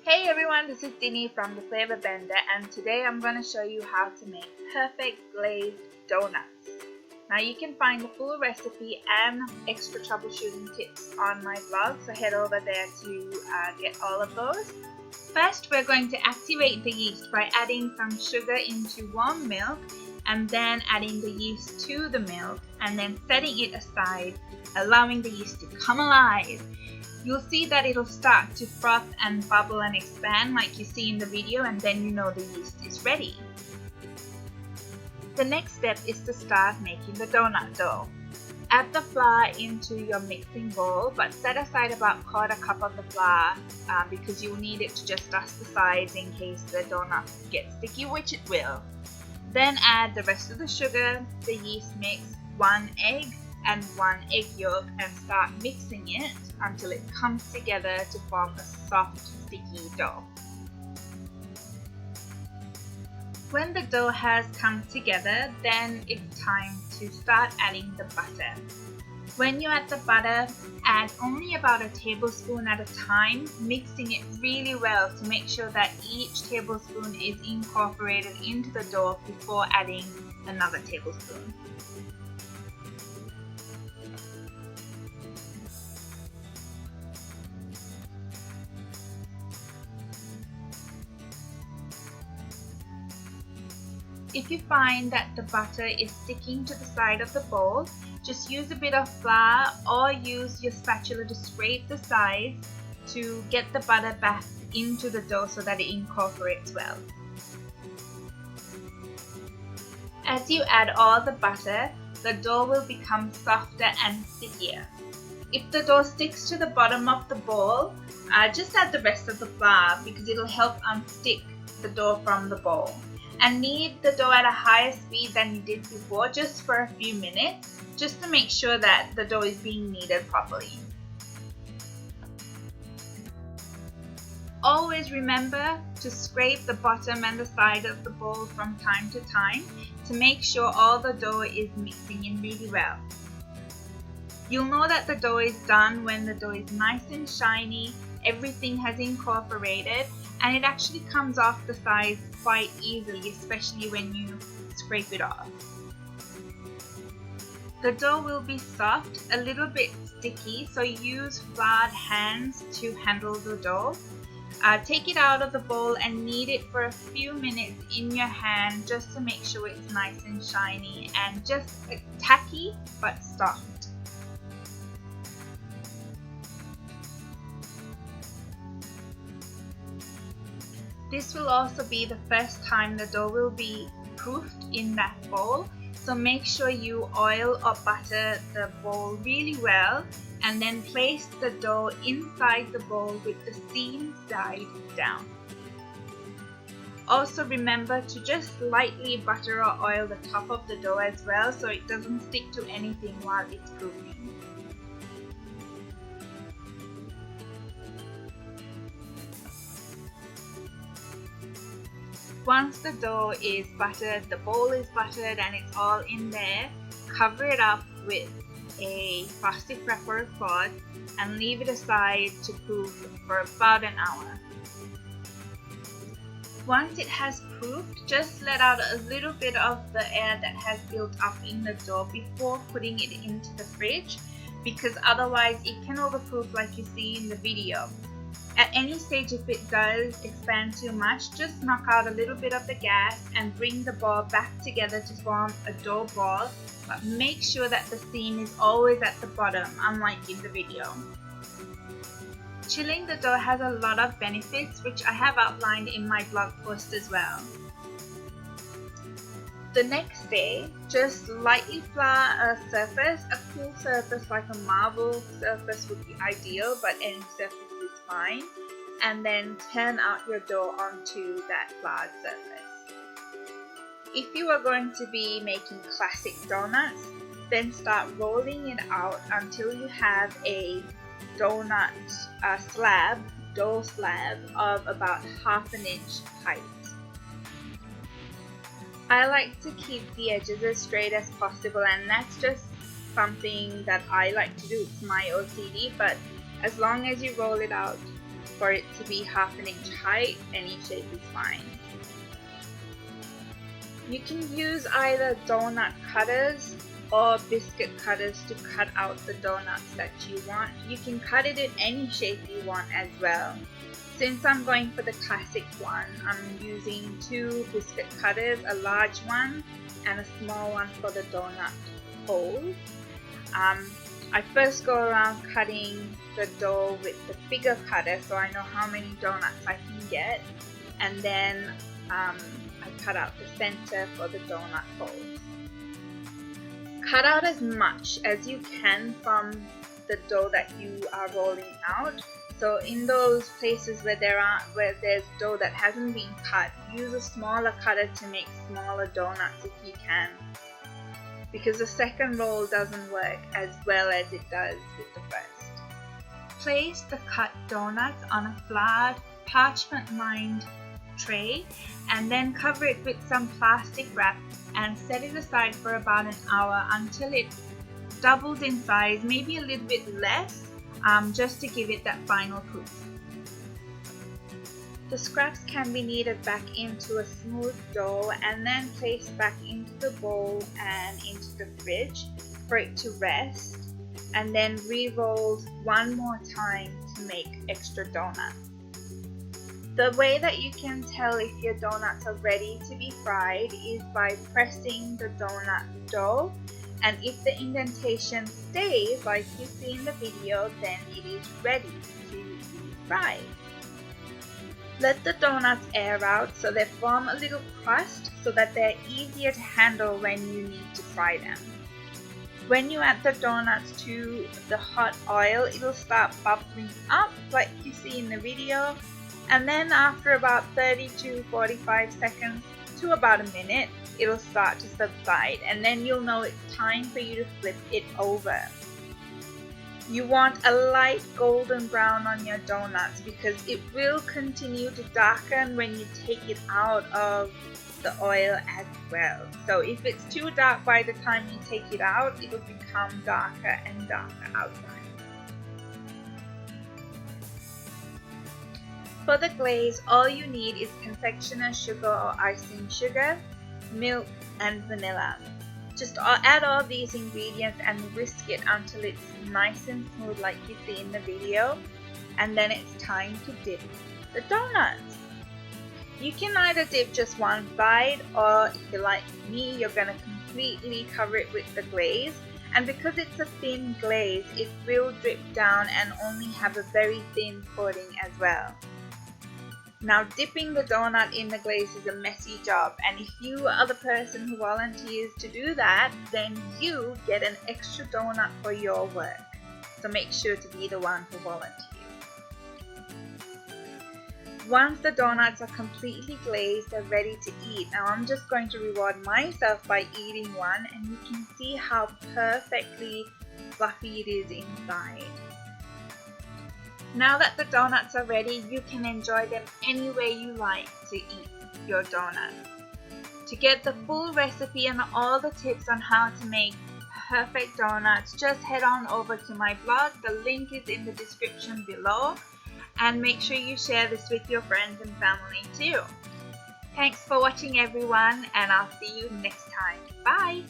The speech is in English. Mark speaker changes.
Speaker 1: Hey everyone, this is Dini from the Flavor Bender, and today I'm going to show you how to make perfect glazed donuts. Now you can find the full recipe and extra troubleshooting tips on my blog, so head over there to get all of those. First, we're going to activate the yeast by adding some sugar into warm milk and then adding the yeast to the milk and then setting it aside, allowing the yeast to come alive. You'll see that it'll start to froth and bubble and expand like you see in the video, and then you know the yeast is ready. The next step is to start making the donut dough. Add the flour into your mixing bowl, but set aside about 1/4 cup of the flour because you'll need it to just dust the sides in case the donut gets sticky, which it will. Then add the rest of the sugar, the yeast mix, 1 egg and 1 egg yolk, and start mixing it until it comes together to form a soft, sticky dough. When the dough has come together, then it's time to start adding the butter. When you add the butter, add only about a tablespoon at a time, mixing it really well to make sure that each tablespoon is incorporated into the dough before adding another tablespoon. If you find that the butter is sticking to the side of the bowl, just use a bit of flour or use your spatula to scrape the sides to get the butter back into the dough so that it incorporates well. As you add all the butter, the dough will become softer and stickier. If the dough sticks to the bottom of the bowl, just add the rest of the flour because it'll help unstick the dough from the bowl. And knead the dough at a higher speed than you did before, just for a few minutes, just to make sure that the dough is being kneaded properly. Always remember to scrape the bottom and the side of the bowl from time to time to make sure all the dough is mixing in really well. You'll know that the dough is done when the dough is nice and shiny, everything has incorporated, and it actually comes off the sides quite easily, especially when you scrape it off. The dough will be soft, a little bit sticky, so use floured hands to handle the dough. Take it out of the bowl and knead it for a few minutes in your hand just to make sure it's nice and shiny and just tacky but soft. This will also be the first time the dough will be proofed in that bowl, so make sure you oil or butter the bowl really well and then place the dough inside the bowl with the seam side down. Also remember to just lightly butter or oil the top of the dough as well so it doesn't stick to anything while it's proofing. Once the dough is buttered, the bowl is buttered and it's all in there, cover it up with a plastic wrap or a cloth and leave it aside to proof for about an hour. Once it has proofed, just let out a little bit of the air that has built up in the dough before putting it into the fridge, because otherwise it can overproof like you see in the video. At any stage, if it does expand too much, just knock out a little bit of the gas and bring the ball back together to form a dough ball, but make sure that the seam is always at the bottom, unlike in the video. Chilling the dough has a lot of benefits, which I have outlined in my blog post as well. The next day, just lightly flour a surface. A cool surface like a marble surface would be ideal, but any surface is fine. And then turn out your dough onto that floured surface. If you are going to be making classic donuts, then start rolling it out until you have a donut dough slab of about 1/2 inch height. I like to keep the edges as straight as possible, and that's just something that I like to do. It's my OCD, but as long as you roll it out for it to be half an inch height. Any shape is fine. You can use either donut cutters or biscuit cutters to cut out the donuts that you want. You can cut it in any shape you want as well. Since I'm going for the classic one, I'm using 2 biscuit cutters, a large one and a small one for the donut holes. I first go around cutting the dough with the bigger cutter so I know how many donuts I can get, and then I cut out the center for the donut holes. Cut out as much as you can from the dough that you are rolling out. So in those places where there's dough that hasn't been cut, use a smaller cutter to make smaller donuts if you can, because the second roll doesn't work as well as it does with the first. Place the cut donuts on a flat parchment-lined tray and then cover it with some plastic wrap and set it aside for about an hour until it doubles in size, maybe a little bit less, just to give it that final proof. The scraps can be kneaded back into a smooth dough and then placed back into the bowl and into the fridge for it to rest, and then re-rolled one more time to make extra donuts. The way that you can tell if your donuts are ready to be fried is by pressing the donut dough, and if the indentation stays like you see in the video, then it is ready to be fried. Let the donuts air out so they form a little crust so that they're easier to handle when you need to fry them. When you add the donuts to the hot oil, it'll start bubbling up like you see in the video, and then after about 30 to 45 seconds to about a minute, it'll start to subside, and then you'll know it's time for you to flip it over. You want a light golden brown on your donuts because it will continue to darken when you take it out of the oil as well. So if it's too dark by the time you take it out, it'll become darker and darker outside. For the glaze, all you need is confectioner sugar or icing sugar, milk and vanilla. Just add all these ingredients and whisk it until it's nice and smooth like you see in the video, and then it's time to dip the donuts. You can either dip just one side, or if you're like me, you're going to completely cover it with the glaze, and because it's a thin glaze, it will drip down and only have a very thin coating as well. Now, dipping the donut in the glaze is a messy job, and if you are the person who volunteers to do that, then you get an extra donut for your work. So make sure to be the one who volunteers. Once the donuts are completely glazed, they're ready to eat. Now I'm just going to reward myself by eating one, and you can see how perfectly fluffy it is inside. Now that the donuts are ready, you can enjoy them any way you like to eat your donuts. To get the full recipe and all the tips on how to make perfect donuts, just head on over to my blog. The link is in the description below, and make sure you share this with your friends and family too. Thanks for watching everyone, and I'll see you next time. Bye!